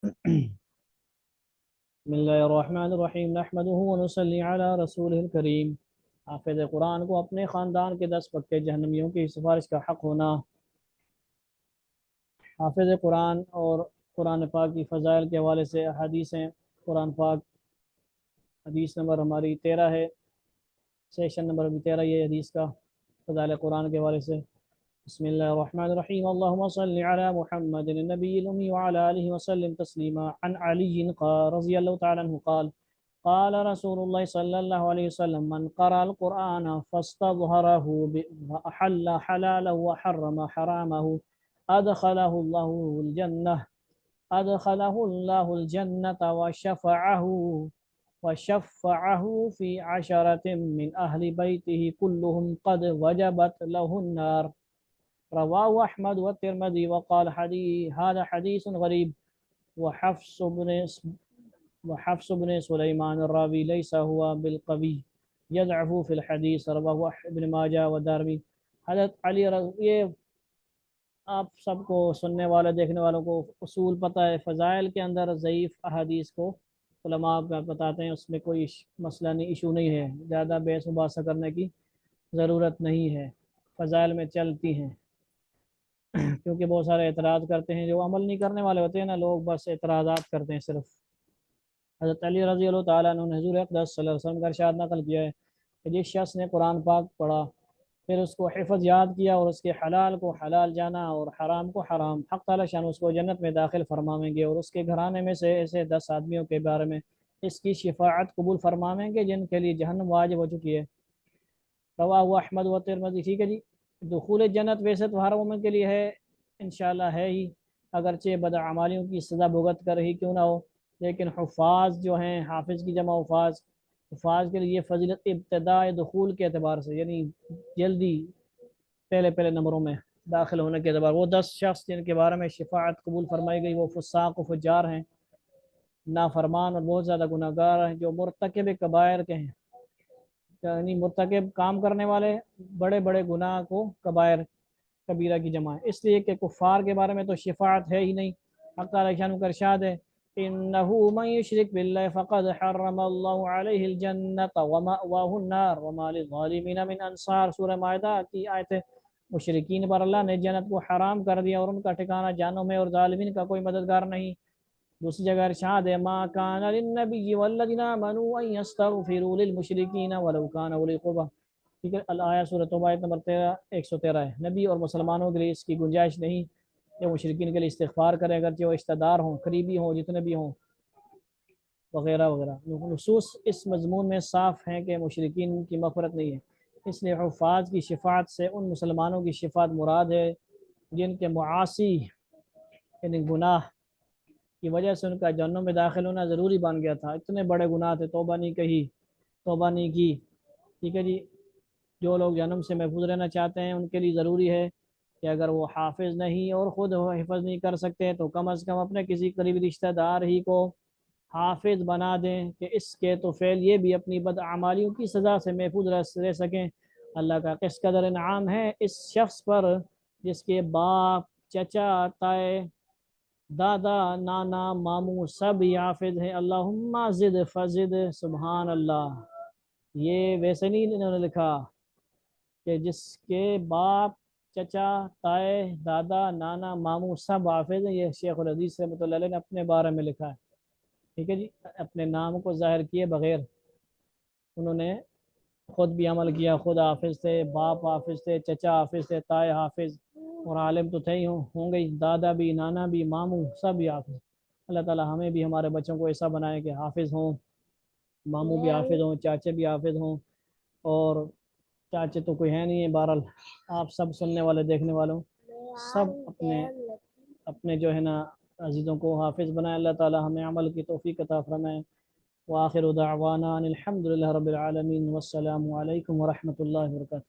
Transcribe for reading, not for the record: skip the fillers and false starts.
بسم اللہ الرحمن الرحیم نحمده ونصلی علی رسولہ الکریم۔ حافظ قرآن کو اپنے خاندان کے 10 پکے جہنمیوں کی سفارش کا حق ہونا۔ حافظ قرآن اور قرآن پاک کی فضائل کے حوالے سے حدیث ہیں۔ قرآن پاک حدیث نمبر ہماری 13 ہے، سیشن نمبر 13 یہ حدیث کا فضائل قرآن کے حوالے سے۔ بسم اللہ الرحمن الرحیم اللہم صلی علی محمد النبی الامی وعلی آلہ وسلم تسلیما۔ عن علی رضی اللہ تعالی عنہ قال قال رسول اللہ صلی اللہ علیہ وسلم من قرأ القرآن فاستظهره وأحل حلاله وحرم حرامه أدخله الله الجنة وشفعه في 10 من أهل بيته كلهم قد وجبت له النار۔ رواه أحمد والترمذي وقال هذا حديث غريب۔ وحفص بن سليمان الراوي ليس هو بالقوي يضعف في الحديث۔ رواه ابن ماجہ والدارمي۔ حضرت علی یہ آپ سب کو سننے والے دیکھنے والوں کو اصول پتہ ہے، فضائل کے اندر ضعیف احادیث کو علماء بتاتے ہیں، اس میں کوئی مسئلہ نہیں، ایشو نہیں ہے، زیادہ بحث مباحثہ کرنے کی ضرورت نہیں ہے، فضائل میں چلتی ہیں۔ کیونکہ بہت سارے اعتراض کرتے ہیں، جو عمل نہیں کرنے والے ہوتے ہیں نا لوگ، بس اعتراضات کرتے ہیں صرف۔ حضرت علی رضی اللہ تعالیٰ عنہ نے حضور اقدس صلی اللہ علیہ وسلم کا ارشاد نقل کیا ہے کہ جس شخص نے قرآن پاک پڑھا، پھر اس کو حفظ یاد کیا اور اس کے حلال کو حلال جانا اور حرام کو حرام، حق تعالیٰ شان اس کو جنت میں داخل فرمائیں گے، اور اس کے گھرانے میں سے ایسے 10 آدمیوں کے بارے میں اس کی شفاعت قبول فرمائیں گے جن کے لیے جہنم واجب ہو چکی ہے۔ رواہ احمد و ترمذی۔ ٹھیک ہے جی، دخول جنت ویسے تو ہر مومن کے لیے ہے، انشاءاللہ ہے ہی، اگرچہ بدعمالیوں کی سزا بھگت کر ہی کیوں نہ ہو، لیکن حفاظ جو ہیں، حافظ کی جمع حفاظ کے لیے یہ فضیلت ابتداء دخول کے اعتبار سے، یعنی جلدی پہلے نمبروں میں داخل ہونے کے اعتبار، وہ 10 شخص جن کے بارے میں شفاعت قبول فرمائی گئی وہ فساق و فجار ہیں، نافرمان اور بہت زیادہ گناہ گار ہیں، جو مرتکب کبائر کے ہیں، یعنی مرتکب کام کرنے والے بڑے بڑے گناہ کو کبائر کبیرہ کی جمع ہے، اس لیے کہ کفار کے بارے میں تو شفاعت ہے ہی نہیں۔ حق تعالی شان کا ارشاد ہے انه من يشرك بالله فقد حرم الله عليه الجنة ومأواه النار وما للظالمين من انصار۔ سورہ مائدہ کی آیت ہے، مشرکین پر اللہ نے جنت کو حرام کر دیا اور ان کا ٹھکانہ جہنم ہے اور ظالمین کا کوئی مددگار نہیں۔ دوسری جگہ ارشاد ہے ما كان للنبي والذين آمنوا ان يستغفروا للمشركين ولو كانوا اولي قربى۔ ٹھیک ہے، الآیہ سورہ توبہ آیت نمبر 113 ہے۔ نبی اور مسلمانوں کے لیے اس کی گنجائش نہیں کہ مشرکین کے لیے استغفار کریں، اگرچہ وہ رشتہ دار ہوں، قریبی ہوں، جتنے بھی ہوں، وغیرہ وغیرہ۔ نصوص اس مضمون میں صاف ہیں کہ مشرکین کی مغفرت نہیں ہے، اس لیے حفاظ کی شفاعت سے ان مسلمانوں کی شفاعت مراد ہے جن کے معاصی یعنی گناہ کی وجہ سے ان کا جہنم میں داخل ہونا ضروری بن گیا تھا، اتنے بڑے گناہ تھے، توبہ نہیں کہی، توبہ نہیں کی۔ ٹھیک ہے جی، جو لوگ جہنم سے محفوظ رہنا چاہتے ہیں ان کے لیے ضروری ہے کہ اگر وہ حافظ نہیں اور خود حفظ نہیں کر سکتے تو کم از کم اپنے کسی قریبی رشتہ دار ہی کو حافظ بنا دیں، کہ اس کے تو فعل یہ بھی اپنی بدعمالیوں کی سزا سے محفوظ رہ سکیں۔ اللہ کا کس قدر انعام ہے اس شخص پر جس کے باپ، چچا، تائے، دادا، نانا، ماموں سب حافظ ہیں۔ اللہم زد فزد، سبحان اللہ۔ یہ ویسے نہیں انہوں نے لکھا کہ جس کے باپ، چچا، تائے، دادا، نانا، ماموں سب حافظ ہیں، یہ شیخ الحدیث رحمۃ اللہ علیہ نے اپنے بارے میں لکھا ہے۔ ٹھیک ہے جی، اپنے نام کو ظاہر کیے بغیر انہوں نے خود بھی عمل کیا، خود حافظ تھے، باپ حافظ تھے، چچا حافظ تھے، تائے حافظ، اور عالم تو تھے ہی ہوں گے، دادا بھی، نانا بھی، ماموں سب بھی حافظ۔ اللہ تعالی ہمیں بھی ہمارے بچوں کو ایسا بنائے کہ حافظ ہوں، ماموں بھی حافظ ہوں، چاچے بھی حافظ ہوں، اور چاچے تو کوئی ہے نہیں ہے، بہرحال آپ سب سننے والے دیکھنے والوں سب اپنے اپنے جو ہے نا عزیزوں کو حافظ بنائے۔ اللہ تعالی ہمیں عمل کی توفیق عطا فرمائے۔ وآخر دعوانا ان الحمد للہ رب العالمین، والسلام علیکم ورحمۃ اللہ وبرکاتہ۔